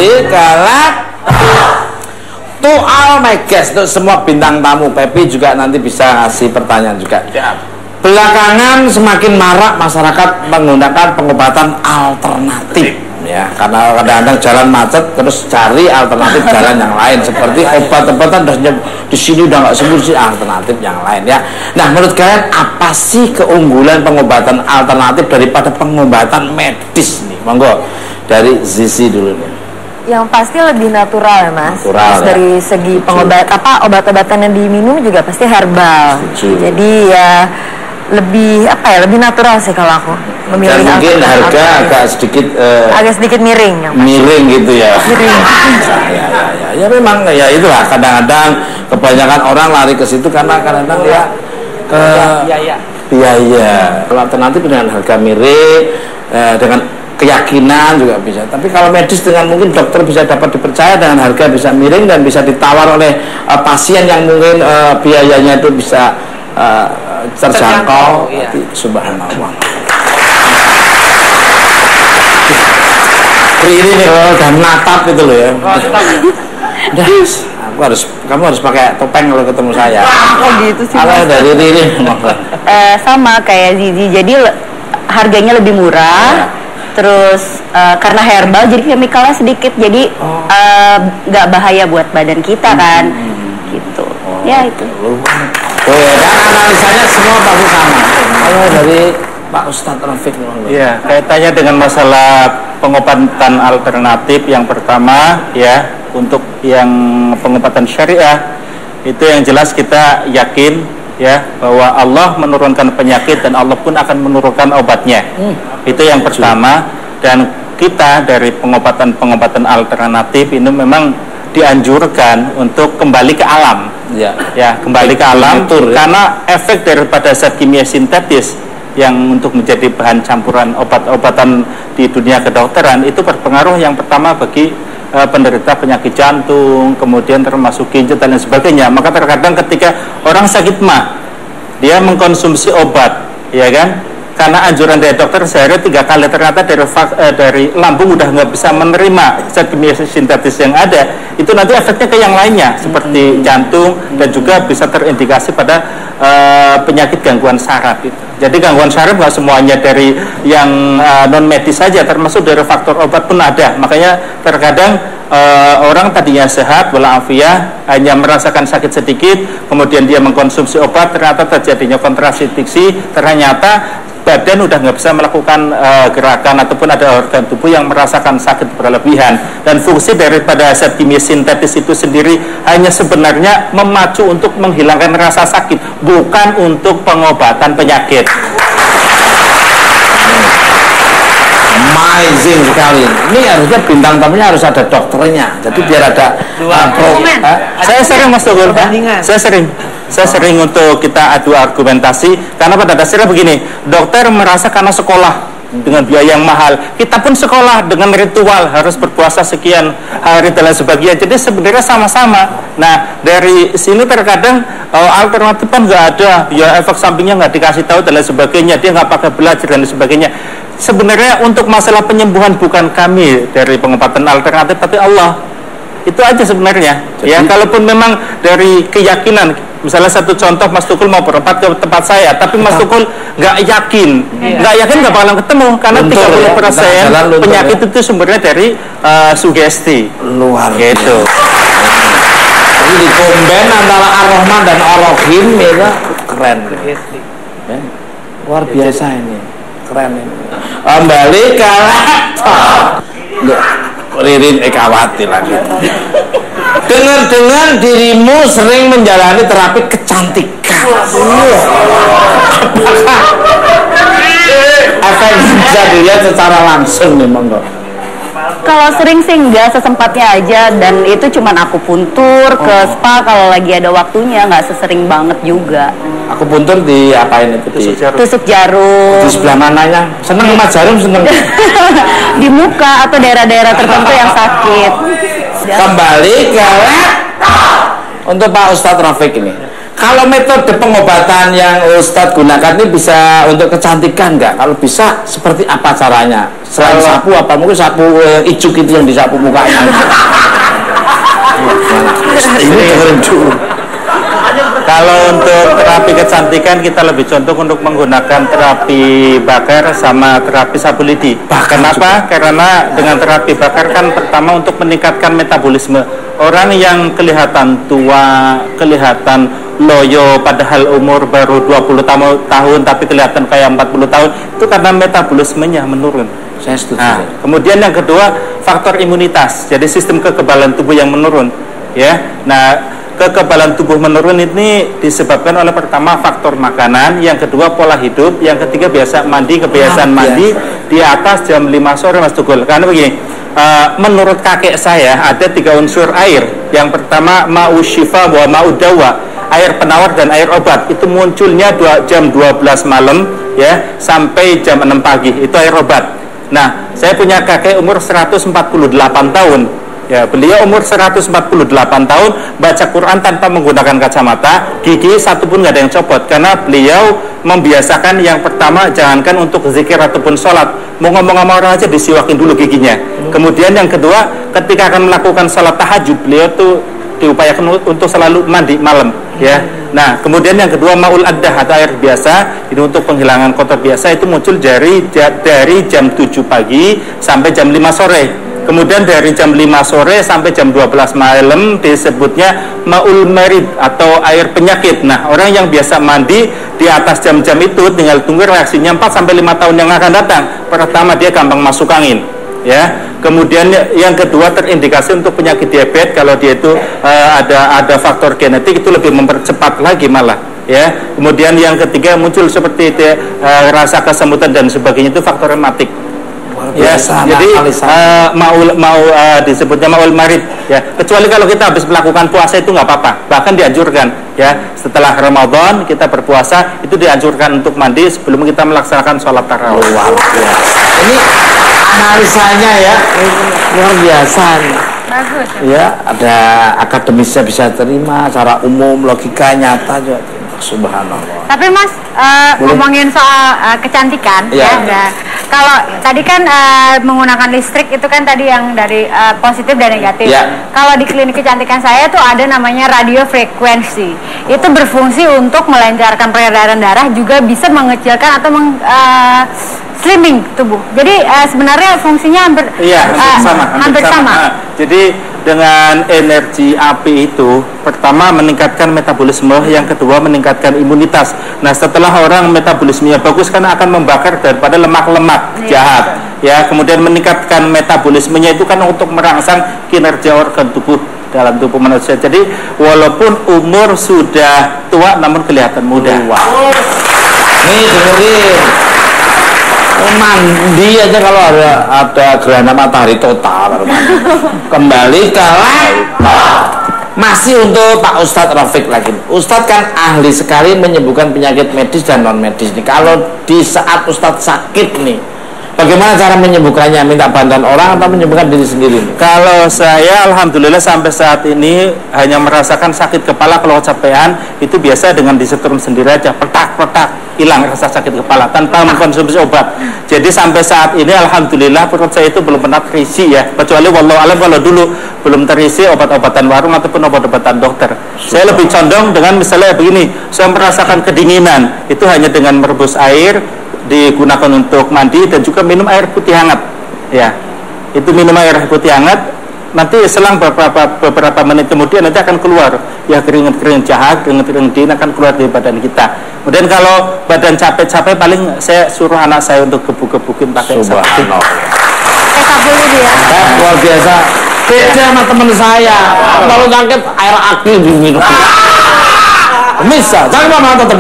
kembali ke To all my guests, untuk semua bintang tamu. Pepi juga nanti bisa ngasih pertanyaan juga. Belakangan semakin marak masyarakat menggunakan pengobatan alternatif, ya, karena kadang-kadang jalan macet terus cari alternatif jalan yang lain, seperti obat-obatan di sini udah nggak sembuh sih, alternatif yang lain, ya. Nah, menurut kalian apa sih keunggulan pengobatan alternatif daripada pengobatan medis nih? Monggo dari Zizi dulu nih. Yang pasti lebih natural ya, Mas. Natural, ya. Dari segi obat-obatan yang diminum juga pasti herbal. Jadi ya lebih lebih natural sih kalau aku memilih. Dan mungkin harga agak sedikit miring gitu ya. Miring. Ya memang ya itulah, kadang-kadang kebanyakan orang lari ke situ karena kadang-kadang biaya. Kalau alternatif dengan harga miring, dengan keyakinan juga bisa. Tapi kalau medis dengan mungkin dokter bisa dapat dipercaya dengan harga bisa miring dan bisa ditawar oleh pasien yang mungkin biayanya itu bisa terjangkau. Iya. Subhanallah. Ini nih udah menatap itu loh ya. Kamu harus pakai topeng kalau ketemu saya. Oh gitu sih. Kalau dari Riri sama kayak Zizi. Jadi harganya lebih murah. Ya. Terus karena herbal jadi chemicalnya sedikit, jadi nggak bahaya buat badan kita kan, gitu. Ya itu. Dan analisanya semua pasti sama. Kalau dari Pak Ustadz Rafiq, ya, kaitannya dengan masalah pengobatan alternatif, yang pertama ya, untuk yang pengobatan syariah itu yang jelas kita yakin ya bahwa Allah menurunkan penyakit dan Allah pun akan menurunkan obatnya. Itu yang pertama. Dan kita dari pengobatan alternatif ini memang dianjurkan untuk kembali ke alam. Ya, kembali ke alam karena efek daripada zat kimia sintetis yang untuk menjadi bahan campuran obat-obatan di dunia kedokteran itu berpengaruh yang pertama bagi penderita penyakit jantung, kemudian termasuk ginjal dan lain sebagainya. Maka terkadang ketika orang sakit mah, dia mengkonsumsi obat, ya kan? Karena anjuran dari dokter sehari 3 kali, ternyata dari lambung udah nggak bisa menerima zat kimia sintetis yang ada, itu nanti efeknya ke yang lainnya seperti jantung dan juga bisa terindikasi pada penyakit gangguan saraf itu. Jadi gangguan saraf nggak semuanya dari yang non medis saja, termasuk dari faktor obat pun ada. Makanya terkadang orang tadinya sehat walafiat hanya merasakan sakit sedikit, kemudian dia mengkonsumsi obat, ternyata terjadinya kontraksi diksi, ternyata badan udah nggak bisa melakukan gerakan ataupun ada organ tubuh yang merasakan sakit berlebihan. Dan fungsi daripada zat kimia sintetis itu sendiri hanya sebenarnya memacu untuk menghilangkan rasa sakit, bukan untuk pengobatan penyakit. Amazing sekali. Ini harusnya bintang tamunya harus ada dokternya. Jadi biar ada Saya sering Mas Togol, saya sering untuk kita adu argumentasi, karena pada dasarnya begini, dokter merasa karena sekolah dengan biaya yang mahal, kita pun sekolah dengan ritual harus berpuasa sekian hari dan lain sebagainya. Jadi sebenarnya sama-sama. Nah, dari sini terkadang alternatif kan nggak ada, ya efek sampingnya nggak dikasih tahu dan lain sebagainya, dia nggak pakai belajar dan lain sebagainya. Sebenarnya untuk masalah penyembuhan bukan kami dari pengobatan alternatif, tapi Allah. Itu aja sebenarnya. Jadi, ya, kalaupun memang dari keyakinan, misalnya satu contoh, Mas Tukul mau berobat ke tempat saya, tapi Mas Tukul nggak yakin, nggak bakalan ketemu karena 30% penyakit itu sumbernya dari sugesti. Luar gitu. Jadi dikomben antara Ar-Rahman dan Ar-Rahim, ya, keren. Luar biasa ini, keren ini. Kembali ke Ririn Ekawati lagi. Dengar-dengar dirimu sering menjalani terapi kecantikan. Apa yang bisa dilihat secara langsung nih, monggo? Kalau sering sih enggak, sesempatnya aja, dan itu cuman aku puntur ke spa kalau lagi ada waktunya, nggak sesering banget juga. Aku puntur di apain itu? Tusuk jarum. Di sebelah mananya? Seneng sama jarum, seneng. Di muka atau daerah-daerah tertentu yang sakit. Kembali ke untuk Pak Ustadz Rafiq ini. Kalau metode pengobatan yang Ustadz gunakan ini bisa untuk kecantikan nggak? Kalau bisa, seperti apa caranya? Selain sapu, apa mungkin sapu ijuk itu yang disapu mukanya? Ini dulu. Kalau untuk terapi kecantikan kita lebih contoh untuk menggunakan terapi bakar sama terapi sapu lidi. Kenapa? Karena dengan terapi bakar kan pertama untuk meningkatkan metabolisme. Orang yang kelihatan tua, kelihatan loyo padahal umur baru 20 tahun tapi kelihatan kayak 40 tahun, itu karena metabolismenya menurun. Saya setuju. Nah, kemudian yang kedua faktor imunitas. Jadi sistem kekebalan tubuh yang menurun, ya. Nah, kekebalan tubuh menurun ini disebabkan oleh pertama faktor makanan, yang kedua pola hidup, yang ketiga kebiasaan mandi di atas jam 5 sore Mas Tugul. Karena begini, menurut kakek saya ada 3 unsur air. Yang pertama ma'u syifa wa ma'u dawa, air penawar dan air obat. Itu munculnya jam 12 malam ya sampai jam 6 pagi, itu air obat. Nah, saya punya kakek umur 148 tahun. Ya, beliau umur 148 tahun baca Quran tanpa menggunakan kacamata, gigi satu pun nggak ada yang copot karena beliau membiasakan yang pertama jangankan untuk zikir ataupun sholat, mau ngomong sama orang aja disiwakin dulu giginya. Kemudian yang kedua, ketika akan melakukan sholat tahajud, beliau tuh diupayakan untuk selalu mandi malam, ya. Nah, kemudian yang kedua maul addah atau air biasa, ini untuk penghilangan kotor biasa, itu muncul dari jam 7 pagi sampai jam 5 sore. Kemudian dari jam 5 sore sampai jam 12 malam disebutnya maul merid atau air penyakit. Nah, orang yang biasa mandi di atas jam-jam itu tinggal tunggu reaksinya 4 sampai 5 tahun yang akan datang. Pertama, dia gampang masuk angin, ya. Kemudian yang kedua terindikasi untuk penyakit diabetes, kalau dia itu ada faktor genetik, itu lebih mempercepat lagi malah, ya. Kemudian yang ketiga muncul seperti itu, rasa kesemutan dan sebagainya, itu faktor rematik. Ya, jadi disebutnya maul marid, ya. Kecuali kalau kita habis melakukan puasa itu nggak apa-apa, bahkan dianjurkan, ya. Setelah Ramadan kita berpuasa itu dianjurkan untuk mandi sebelum kita melaksanakan sholat tarawih. Luar biasa. Ini analisanya ya luar biasa. Bagus. Ya, ada akademisnya bisa terima, secara umum logika nyata juga. Subhanallah. Tapi Mas ngomongin soal kecantikan, ya. Kalau tadi kan menggunakan listrik itu kan tadi yang dari positif dan negatif. Ya. Kalau di klinik kecantikan saya tuh ada namanya radio frekuensi. Itu berfungsi untuk melancarkan peredaran darah, juga bisa mengecilkan atau slimming tubuh. Jadi sebenarnya fungsinya hampir sama. Jadi dengan energi api itu, pertama meningkatkan metabolisme, yang kedua meningkatkan imunitas. Nah, setelah orang metabolismenya bagus kan akan membakar daripada lemak-lemak jahat, ya. Kemudian meningkatkan metabolismenya itu kan untuk merangsang kinerja organ tubuh dalam tubuh manusia. Jadi walaupun umur sudah tua namun kelihatan muda. Wow. Nih dengerin. Mandi aja kalau ada gerhana matahari total kembali ke masih untuk Pak Ustadz Rafiq lagi. Ustadz kan ahli sekali menyembuhkan penyakit medis dan non medis nih. Kalau di saat Ustadz sakit nih, bagaimana cara menyembuhkannya? Minta bantuan orang atau menyembuhkan diri sendiri nih? Kalau saya alhamdulillah sampai saat ini hanya merasakan sakit kepala kalau kecapean, itu biasa dengan disetrum sendiri aja, petak-petak, hilang rasa sakit kepala tanpa mengkonsumsi obat. Jadi sampai saat ini alhamdulillah perut saya itu belum pernah terisi, ya. Kecuali wallahu alam kalau dulu belum terisi obat-obatan warung ataupun obat-obatan dokter. Saya lebih condong dengan misalnya begini, saya merasakan kedinginan, itu hanya dengan merebus air, digunakan untuk mandi dan juga minum air putih hangat, ya. Itu minum air putih hangat, nanti selang beberapa menit kemudian nanti akan keluar ya keringat-keringat jahat, keringat-keringat dingin akan keluar dari badan kita. Kemudian kalau badan capek-capek, paling saya suruh anak saya untuk gebuk-gebukin pakai sapu. Ya. Luar biasa. Beda sama teman saya. Kalau sakit air aki diminum. Bisa, jangan mau tetap